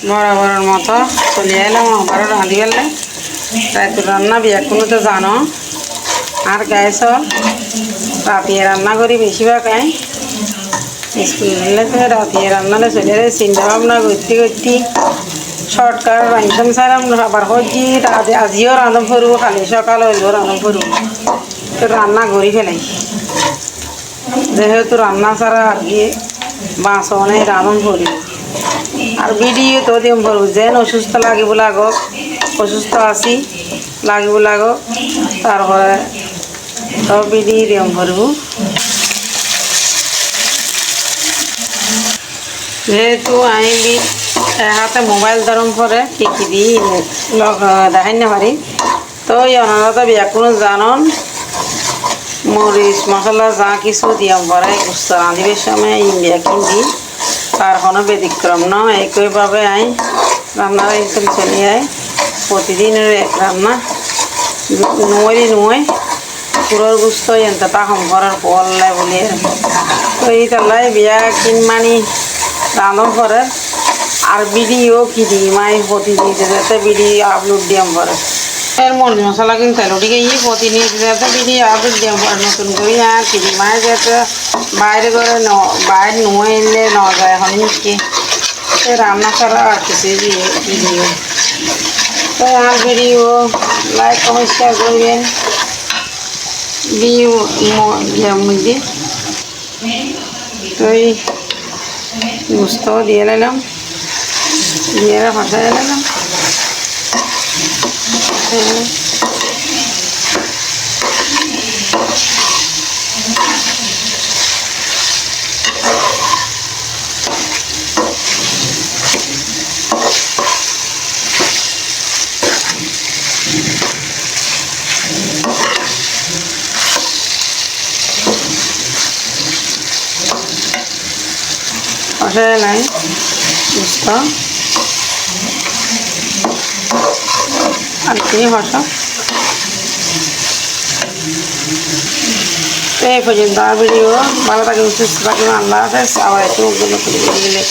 বরাবরের মতো চলে এলাম আবারও রাঁধি বেলে রাতের রান্না বিয়া কোনো তো জানো আর গ্যাস রাতিয়ে রান্না করি বেশিরভাগ স্কুল গেলে তো রাতিয়ে রান্নালে চলে যায় চিন্তা ভাবনা করতে করতে শর্টকাট রাঁধতাম সারাম আবার হচ্ছি আজিও রাঁধন ফুরবো খালি সকাল হইলেও রাঁধন ফুরবো তো রান্না করি ফেলাই যেহেতু রান্না ছাড়া আর কি বাঁচনে রাঁধন ফুরিব আর ভিডিও তো দিম ফুরব যেন অসুস্থ লাগিব লাগক অসুস্থ আছি লাগিব লাগক তারপরে তো ভিডিও দিম ফুরব যেহেতু আমি হাতে মোবাইল ধরম পরে কি কি দিই দেখাই না পারি তো ওনারা তো বিয়া কোনো জানন মরিচ মশলা যা কিছু দিয়াম পরে গুস্ত রাঁধিবের সময় ইন্ডিয়া কিনি তার কোনো ব্যতিক্রম নয় একইভাবে আই রান্নার একদম চলে যায় প্রতিদিনের এক রান্না নয় নয় পুরোর গুস্ত এনতে তাহম করার পলাই বলে তো এই তাল্লাই বিয়া কিনমানি রাঁধন পরে আর ভিডিও কি দিই মাই প্রতিদিন যাতে ভিডিও আপলোড দিয়াম পরে এর মরিচ মশলা কিনতে ওটিকে প্রতিদিন যাতে ভিডিও আপলোড দিয়াম পরে নতুন করে আর কি দিই মায়ের যাতে বাইরে করে বাইরে নুয়ে এলে ন যায় এখন কি রান্না করা আর কিছু ভিডিও তো আর ভিডিও লাইক কমেন্ট শেয়ার করবেন ভিডিও মধ্যে তো এই গুস্ত দিয়ে নিলাম দিয়ে ভাষায় নিলাম ভাষায় নাই গুস্ত আর কি ভাষা এই পর্যন্ত ভিডিও ভালো থাকবে সুস্থ থাকবে আল্লাহ হাফেজ আবার একটু নতুন ভিডিও